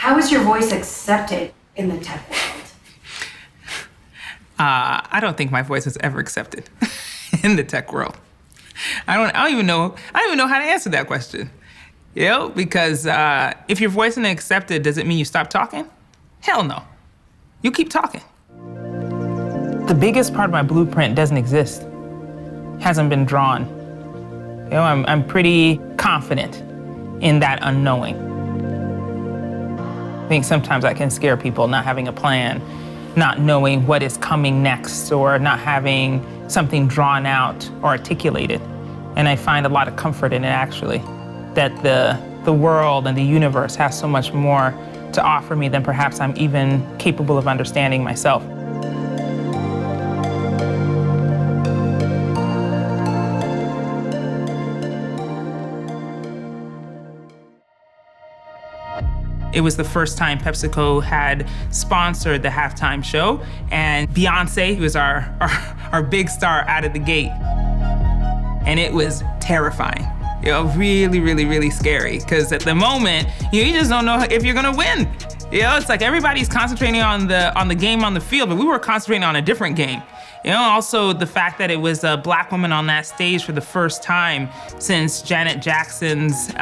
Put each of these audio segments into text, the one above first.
How is your voice accepted in the tech world? I don't think my voice was ever accepted in the tech world. I don't even know how to answer that question. You know, because if your voice isn't accepted, does it mean you stop talking? Hell no. You keep talking. The biggest part of my blueprint doesn't exist. Hasn't been drawn. You know, I'm pretty confident in that unknowing. I think sometimes I can scare people not having a plan, not knowing what is coming next, or not having something drawn out or articulated. And I find a lot of comfort in it, actually, that the world and the universe has so much more to offer me than perhaps I'm even capable of understanding myself. It was the first time PepsiCo had sponsored the halftime show, and Beyoncé was our big star out of the gate. And it was terrifying. You know, really, really, really scary. Because at the moment, you just don't know if you're gonna win. You know, it's like everybody's concentrating on the game on the field, but we were concentrating on a different game. You know, also the fact that it was a Black woman on that stage for the first time since Janet Jackson's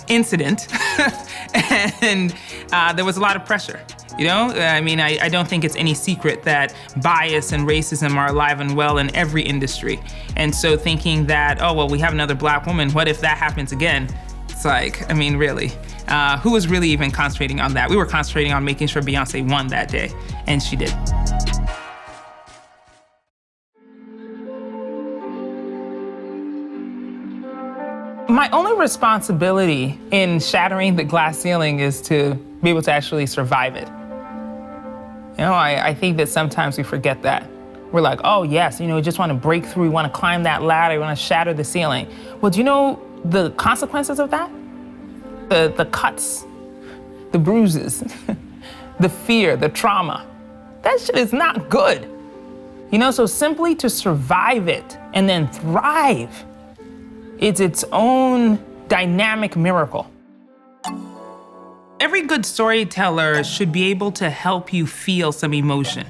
incident. And there was a lot of pressure. You know, I mean, I don't think it's any secret that bias and racism are alive and well in every industry. And so thinking that, oh, well, we have another Black woman, what if that happens again? It's like, I mean, really, who was really even concentrating on that? We were concentrating on making sure Beyoncé won that day, and she did. My only responsibility in shattering the glass ceiling is to be able to actually survive it. You know, I think that sometimes we forget that. We're like, oh yes, you know, we just want to break through, we want to climb that ladder, we want to shatter the ceiling. Well, do you know the consequences of that? The cuts, the bruises, the fear, the trauma. That shit is not good. You know, so simply to survive it and then thrive, it's its own dynamic miracle. Every good storyteller should be able to help you feel some emotion.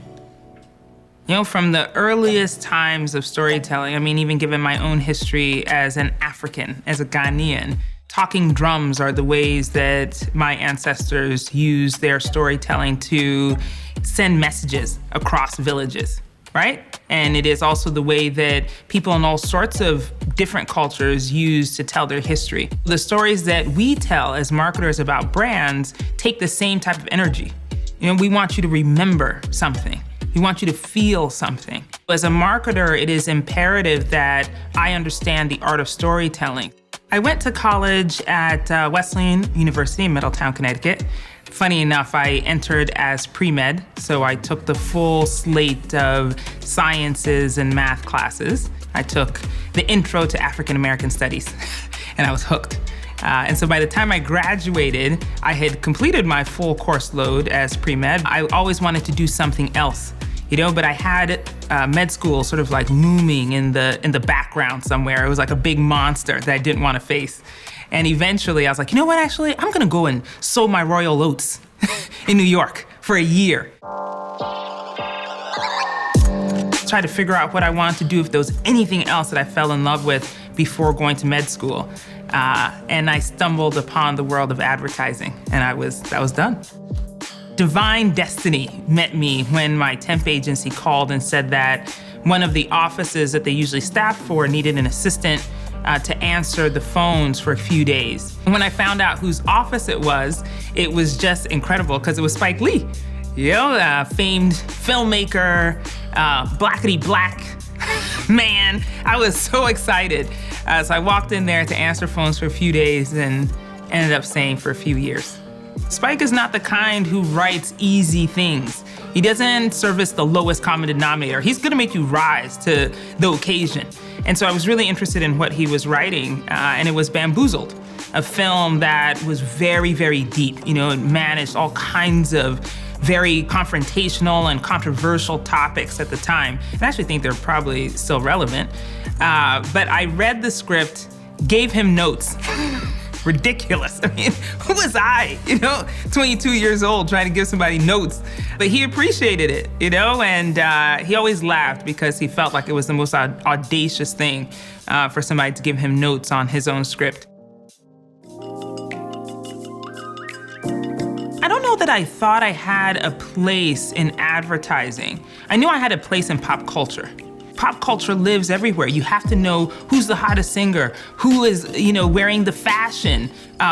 You know, from the earliest times of storytelling, I mean, even given my own history as an African, as a Ghanaian, talking drums are the ways that my ancestors used their storytelling to send messages across villages, right? And it is also the way that people in all sorts of different cultures use to tell their history. The stories that we tell as marketers about brands take the same type of energy. You know, we want you to remember something. We want you to feel something. As a marketer, it is imperative that I understand the art of storytelling. I went to college at Wesleyan University in Middletown, Connecticut. Funny enough, I entered as pre-med, so I took the full slate of sciences and math classes. I took the intro to African American studies, and I was hooked. And so by the time I graduated, I had completed my full course load as pre-med. I always wanted to do something else, you know, but I had med school sort of like looming in the background somewhere. It was like a big monster that I didn't want to face. And eventually I was like, you know what, actually, I'm gonna go and sow my royal oats in New York for a year. Try to figure out what I wanted to do, if there was anything else that I fell in love with before going to med school. And I stumbled upon the world of advertising, and that was done. Divine destiny met me when my temp agency called and said that one of the offices that they usually staff for needed an assistant to answer the phones for a few days. And when I found out whose office it was just incredible because it was Spike Lee, you know, famed filmmaker, blackety black man. I was so excited. So I walked in there to answer phones for a few days and ended up staying for a few years. Spike is not the kind who writes easy things. He doesn't service the lowest common denominator. He's gonna make you rise to the occasion. And so I was really interested in what he was writing, and it was Bamboozled, a film that was very, very deep. You know, it managed all kinds of very confrontational and controversial topics at the time. And I actually think they're probably still relevant. But I read the script, gave him notes, ridiculous. I mean, who was I, 22 years old trying to give somebody notes? But he appreciated it, and he always laughed because he felt like it was the most audacious thing for somebody to give him notes on his own script. I don't know that I thought I had a place in advertising. I knew I had a place in pop culture. Pop culture lives everywhere. You have to know who's the hottest singer, who is, wearing the fashion,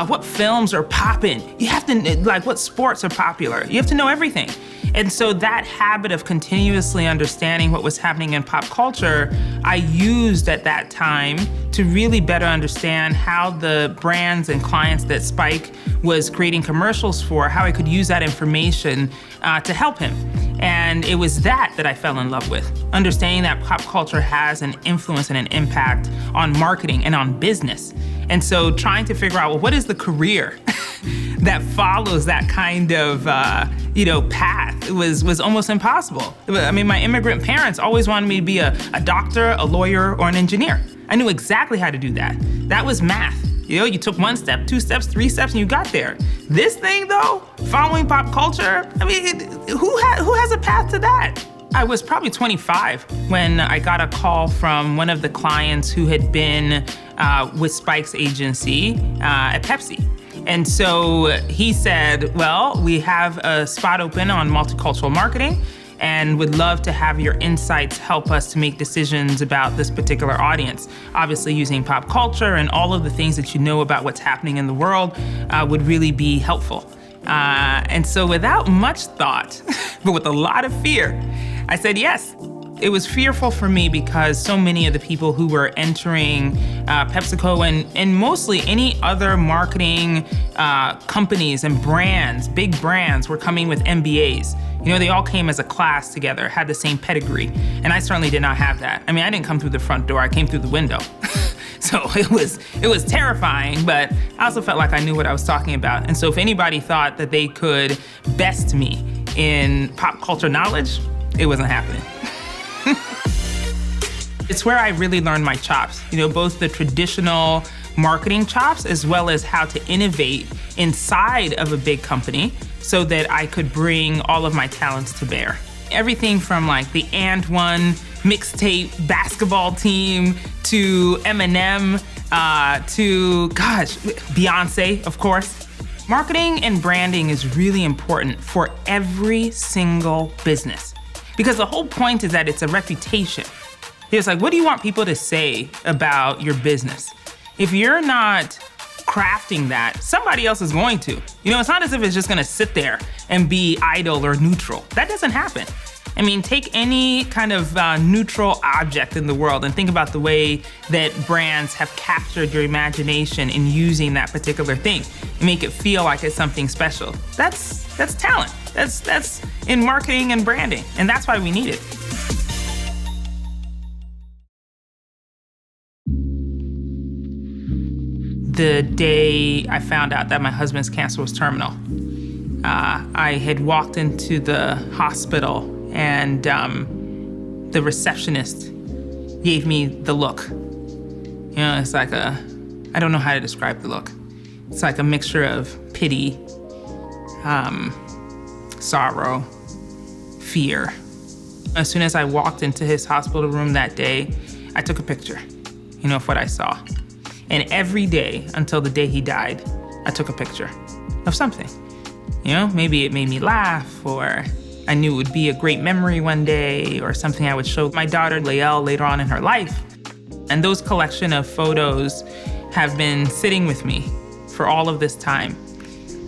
what films are popping. You have to, what sports are popular. You have to know everything. And so that habit of continuously understanding what was happening in pop culture, I used at that time to really better understand how the brands and clients that Spike was creating commercials for, how I could use that information to help him. And it was that I fell in love with, understanding that pop culture has an influence and an impact on marketing and on business. And so trying to figure out, well, what is the career that follows that kind of path was almost impossible. I mean, my immigrant parents always wanted me to be a doctor, a lawyer, or an engineer. I knew exactly how to do that. That was math. You took 1 step, 2 steps, 3 steps, and you got there. This thing though, following pop culture, I mean, who has a path to that? I was probably 25 when I got a call from one of the clients who had been with Spike's agency at Pepsi. And so he said, well, we have a spot open on multicultural marketing and would love to have your insights help us to make decisions about this particular audience. Obviously using pop culture and all of the things that you know about what's happening in the world would really be helpful. And so without much thought, but with a lot of fear, I said yes. It was fearful for me because so many of the people who were entering PepsiCo and mostly any other marketing companies and brands, big brands, were coming with MBAs. They all came as a class together, had the same pedigree, and I certainly did not have that. I mean, I didn't come through the front door, I came through the window. So it was terrifying, but I also felt like I knew what I was talking about. And so if anybody thought that they could best me in pop culture knowledge, it wasn't happening. It's where I really learned my chops, both the traditional marketing chops as well as how to innovate inside of a big company so that I could bring all of my talents to bear. Everything from the And One mixtape basketball team to Eminem to, Beyoncé, of course. Marketing and branding is really important for every single business because the whole point is that it's a reputation. It's what do you want people to say about your business? If you're not crafting that, somebody else is going to. It's not as if it's just gonna sit there and be idle or neutral. That doesn't happen. I mean, take any kind of neutral object in the world and think about the way that brands have captured your imagination in using that particular thing and make it feel like it's something special. That's talent. That's in marketing and branding, and that's why we need it. The day I found out that my husband's cancer was terminal, I had walked into the hospital and the receptionist gave me the look. It's I don't know how to describe the look. It's like a mixture of pity, sorrow, fear. As soon as I walked into his hospital room that day, I took a picture, of what I saw. And every day until the day he died, I took a picture of something. Maybe it made me laugh, or I knew it would be a great memory one day, or something I would show my daughter, Lael, later on in her life. And those collection of photos have been sitting with me for all of this time.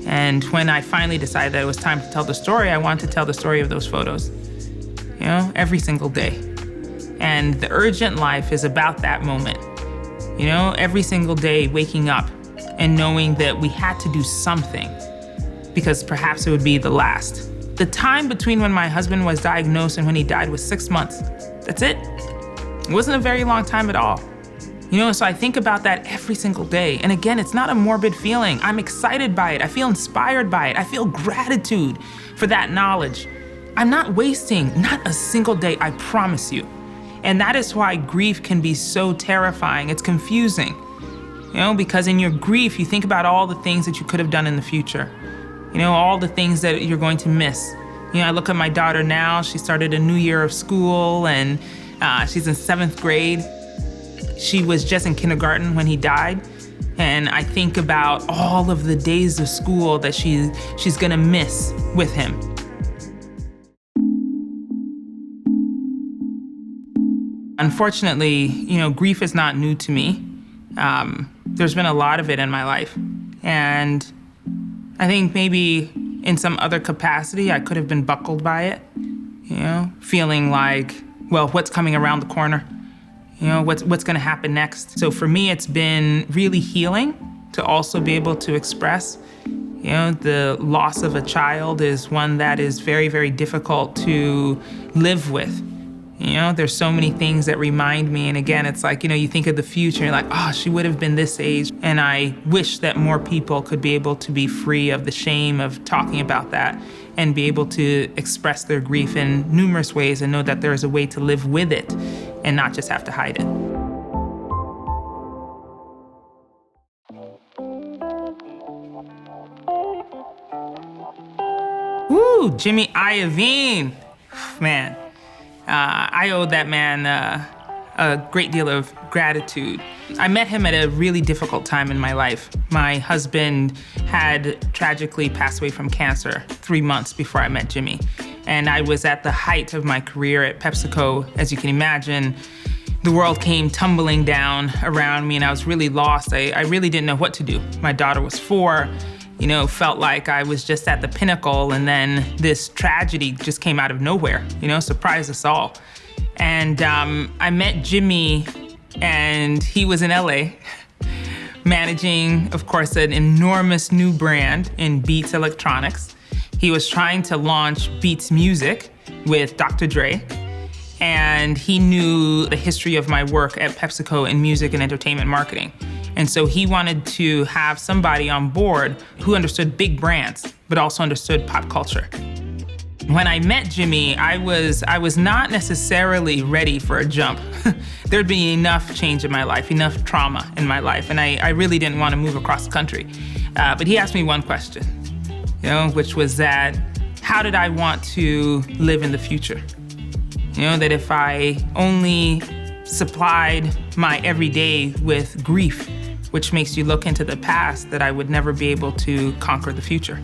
And when I finally decided that it was time to tell the story, I wanted to tell the story of those photos, every single day. And the urgent life is about that moment. Every single day waking up and knowing that we had to do something because perhaps it would be the last. The time between when my husband was diagnosed and when he died was 6 months. That's it. It wasn't a very long time at all. So I think about that every single day. And again, it's not a morbid feeling. I'm excited by it. I feel inspired by it. I feel gratitude for that knowledge. I'm not wasting not a single day, I promise you. And that is why grief can be so terrifying. It's confusing. because in your grief, you think about all the things that you could have done in the future, all the things that you're going to miss. I look at my daughter now. She started a new year of school, and she's in 7th grade. She was just in kindergarten when he died. And I think about all of the days of school that she's gonna miss with him. Unfortunately, grief is not new to me. There's been a lot of it in my life. And I think maybe in some other capacity, I could have been buckled by it, feeling like, well, what's coming around the corner? What's gonna happen next? So for me, it's been really healing to also be able to express. The loss of a child is one that is very, very difficult to live with. There's so many things that remind me, and again, it's like, you think of the future, you're like, oh, she would have been this age. And I wish that more people could be able to be free of the shame of talking about that and be able to express their grief in numerous ways and know that there is a way to live with it and not just have to hide it. Woo, Jimmy Iovine, man. I owe that man a great deal of gratitude. I met him at a really difficult time in my life. My husband had tragically passed away from cancer 3 months before I met Jimmy. And I was at the height of my career at PepsiCo. As you can imagine, the world came tumbling down around me and I was really lost. I really didn't know what to do. My daughter was 4. Felt like I was just at the pinnacle, and then this tragedy just came out of nowhere, surprised us all. And I met Jimmy, and he was in LA, managing, of course, an enormous new brand in Beats Electronics. He was trying to launch Beats Music with Dr. Dre, and he knew the history of my work at PepsiCo in music and entertainment marketing. And so he wanted to have somebody on board who understood big brands, but also understood pop culture. When I met Jimmy, I was not necessarily ready for a jump. There'd been enough change in my life, enough trauma in my life, and I really didn't want to move across the country. But he asked me one question, which was that, how did I want to live in the future? That if I only supplied my everyday with grief, which makes you look into the past, that I would never be able to conquer the future.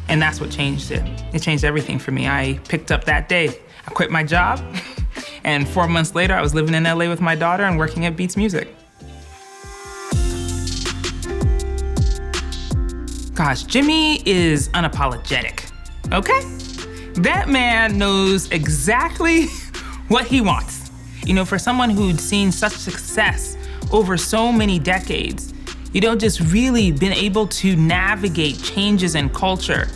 And that's what changed it. It changed everything for me. I picked up that day. I quit my job, and 4 months later, I was living in LA with my daughter and working at Beats Music. Gosh, Jimmy is unapologetic, okay? That man knows exactly what he wants. For someone who'd seen such success over so many decades, just really been able to navigate changes in culture,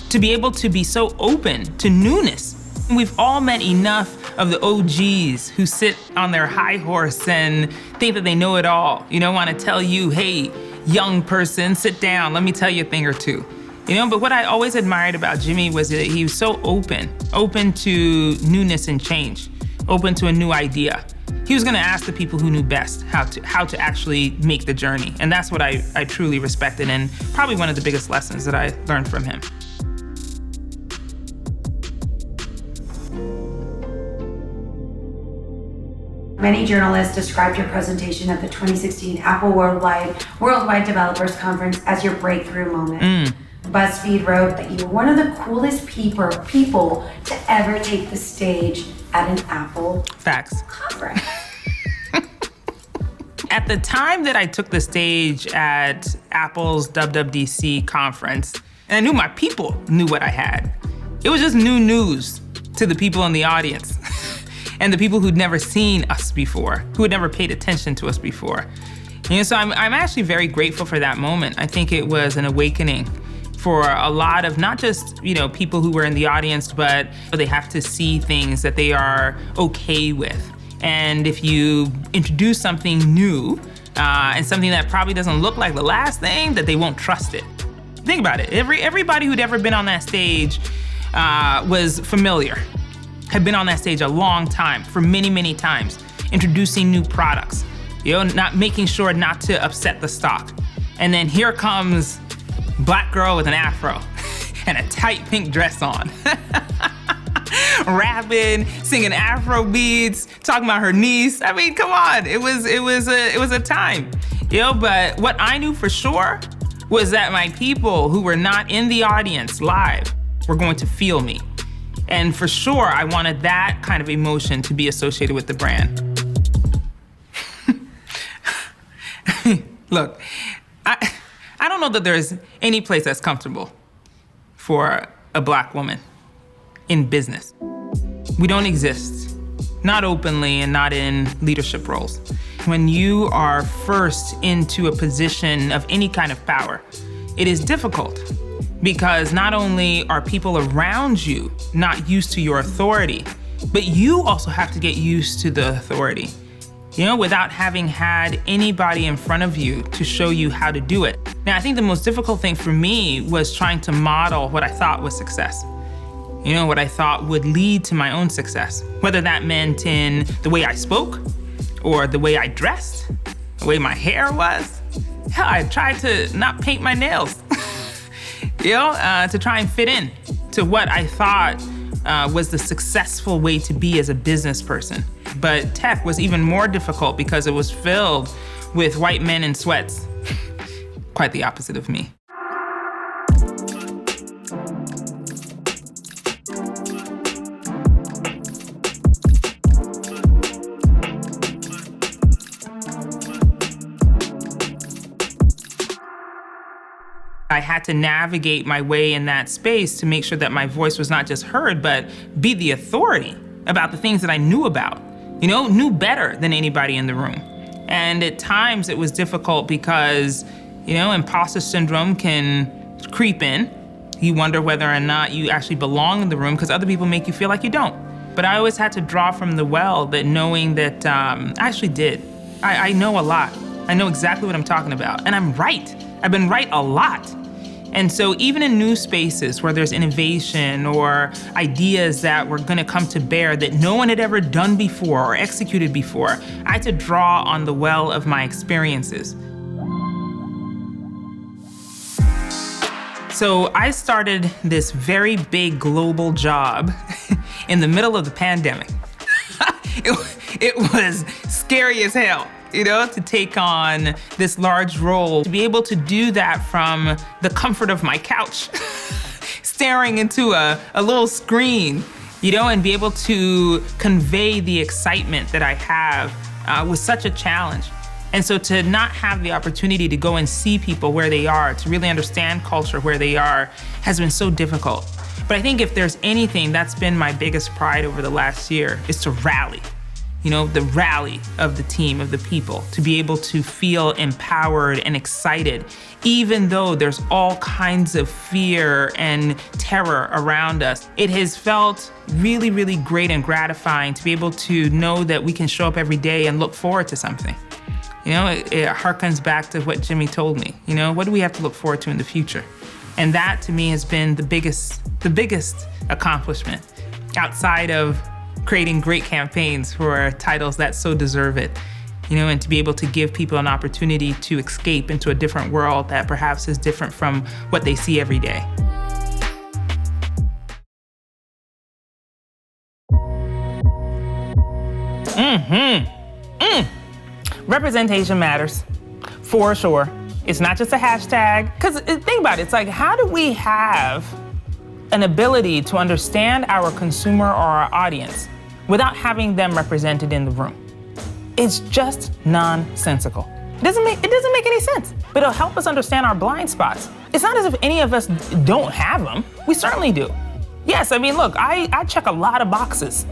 to be able to be so open to newness. We've all met enough of the OGs who sit on their high horse and think that they know it all. Want to tell you, hey, young person, sit down, let me tell you a thing or two. But what I always admired about Jimmy was that he was so open to newness and change, open to a new idea. He was gonna ask the people who knew best how to actually make the journey. And that's what I truly respected, and probably one of the biggest lessons that I learned from him. Many journalists described your presentation at the 2016 Apple Worldwide Developers Conference as your breakthrough moment. BuzzFeed wrote that you were one of the coolest people to ever take the stage at an Apple conference. At the time that I took the stage at Apple's WWDC conference, and I knew my people knew what I had, it was just new news to the people in the audience and the people who'd never seen us before, who had never paid attention to us before. So I'm actually very grateful for that moment. I think it was an awakening for a lot of not just people who were in the audience, but they have to see things that they are okay with. And if you introduce something new and something that probably doesn't look like the last thing, that they won't trust it. Think about it. Everybody who'd ever been on that stage was familiar, had been on that stage a long time, for many, many times, introducing new products. not making sure not to upset the stock. And then here comes black girl with an afro and a tight pink dress on. Rapping, singing Afro beats, talking about her niece. I mean, come on, it was a time, But what I knew for sure was that my people who were not in the audience live were going to feel me, and for sure, I wanted that kind of emotion to be associated with the brand. Look, I don't know that there's any place that's comfortable for a black woman in business. We don't exist, not openly and not in leadership roles. When you are first into a position of any kind of power, it is difficult because not only are people around you not used to your authority, but you also have to get used to the authority, without having had anybody in front of you to show you how to do it. Now, I think the most difficult thing for me was trying to model what I thought was success. What I thought would lead to my own success, whether that meant in the way I spoke or the way I dressed, the way my hair was. Hell, I tried to not paint my nails, to try and fit in to what I thought was the successful way to be as a business person. But tech was even more difficult because it was filled with white men in sweats. Quite the opposite of me. I had to navigate my way in that space to make sure that my voice was not just heard, but be the authority about the things that I knew about, knew better than anybody in the room. And at times it was difficult because, imposter syndrome can creep in. You wonder whether or not you actually belong in the room because other people make you feel like you don't. But I always had to draw from the well that knowing that I actually did. I know a lot. I know exactly what I'm talking about. And I'm right. I've been right a lot. And so even in new spaces where there's innovation or ideas that were gonna come to bear that no one had ever done before or executed before, I had to draw on the well of my experiences. So I started this very big global job in the middle of the pandemic. It was scary as hell. To take on this large role, to be able to do that from the comfort of my couch, staring into a little screen, and be able to convey the excitement that I have was such a challenge. And so to not have the opportunity to go and see people where they are, to really understand culture where they are, has been so difficult. But I think if there's anything that's been my biggest pride over the last year is to rally. The rally of the team, of the people, to be able to feel empowered and excited, even though there's all kinds of fear and terror around us. It has felt really, really great and gratifying to be able to know that we can show up every day and look forward to something. It harkens back to what Jimmy told me. What do we have to look forward to in the future? And that to me has been the biggest accomplishment outside of creating great campaigns for titles that so deserve it, and to be able to give people an opportunity to escape into a different world that perhaps is different from what they see every day. Representation matters, for sure. It's not just a hashtag, because think about it, it's like, how do we have an ability to understand our consumer or our audience without having them represented in the room? It's just nonsensical. It doesn't make any sense, but it'll help us understand our blind spots. It's not as if any of us don't have them. We certainly do. Yes, look, I check a lot of boxes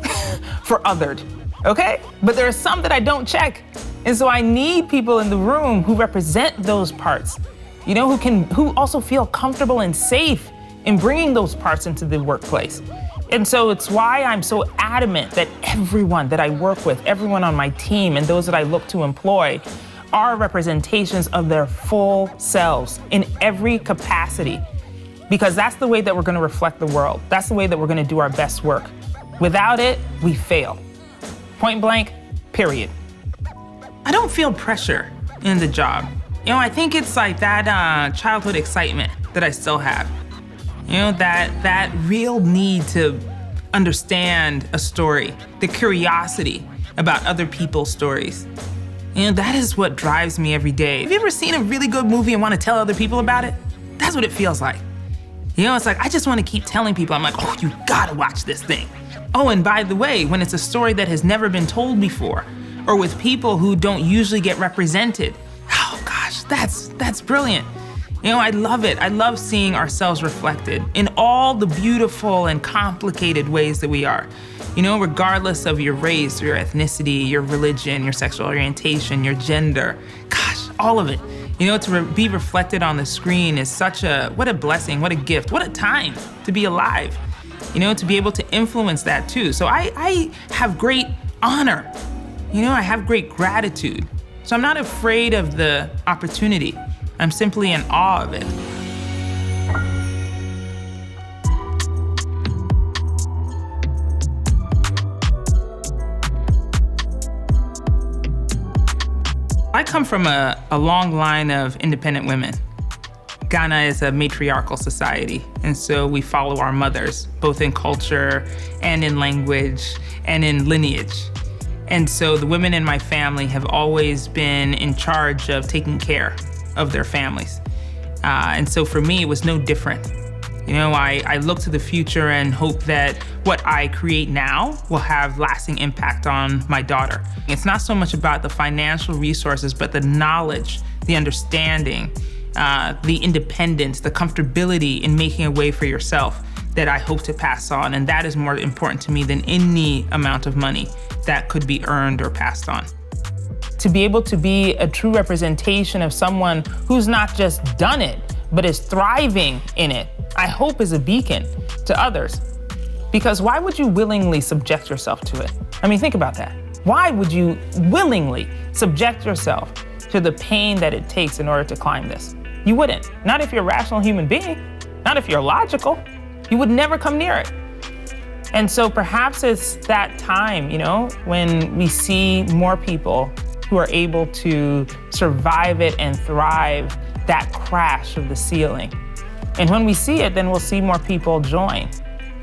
for othered, okay? But there are some that I don't check. And so I need people in the room who represent those parts, who also feel comfortable and safe in bringing those parts into the workplace. And so it's why I'm so adamant that everyone that I work with, everyone on my team, and those that I look to employ are representations of their full selves in every capacity, because that's the way that we're gonna reflect the world. That's the way that we're gonna do our best work. Without it, we fail. Point blank, period. I don't feel pressure in the job. I think it's like that childhood excitement that I still have. That real need to understand a story, the curiosity about other people's stories. That is what drives me every day. Have you ever seen a really good movie and want to tell other people about it? That's what it feels like. It's like, I just want to keep telling people, I'm like, oh, you gotta watch this thing. Oh, and by the way, when it's a story that has never been told before, or with people who don't usually get represented, oh gosh, that's brilliant. I love it. I love seeing ourselves reflected in all the beautiful and complicated ways that we are. Regardless of your race, your ethnicity, your religion, your sexual orientation, your gender, gosh, all of it. To be reflected on the screen is what a blessing, what a gift, what a time to be alive. To be able to influence that too. So I have great honor. I have great gratitude. So I'm not afraid of the opportunity. I'm simply in awe of it. I come from a long line of independent women. Ghana is a matriarchal society, and so we follow our mothers, both in culture and in language and in lineage. And so the women in my family have always been in charge of taking care of their families. And so for me, it was no different. I look to the future and hope that what I create now will have lasting impact on my daughter. It's not so much about the financial resources, but the knowledge, the understanding, the independence, the comfortability in making a way for yourself that I hope to pass on. And that is more important to me than any amount of money that could be earned or passed on. To be able to be a true representation of someone who's not just done it, but is thriving in it, I hope is a beacon to others. Because why would you willingly subject yourself to it? I mean, think about that. Why would you willingly subject yourself to the pain that it takes in order to climb this? You wouldn't. Not if you're a rational human being. Not if you're logical. You would never come near it. And so perhaps it's that time, when we see more people who are able to survive it and thrive that crash of the ceiling. And when we see it, then we'll see more people join.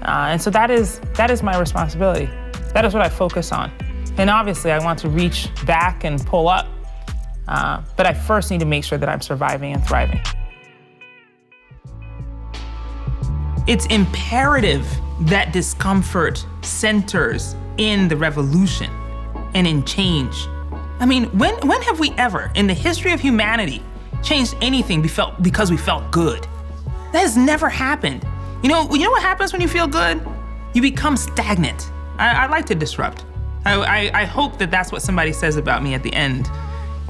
And so that is my responsibility. That is what I focus on. And obviously I want to reach back and pull up, but I first need to make sure that I'm surviving and thriving. It's imperative that discomfort centers in the revolution and in change. I mean, when have we ever, in the history of humanity, changed anything because we felt good? That has never happened. You know what happens when you feel good? You become stagnant. I like to disrupt. I hope that that's what somebody says about me at the end,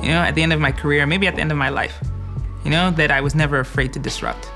at the end of my career, maybe at the end of my life, that I was never afraid to disrupt.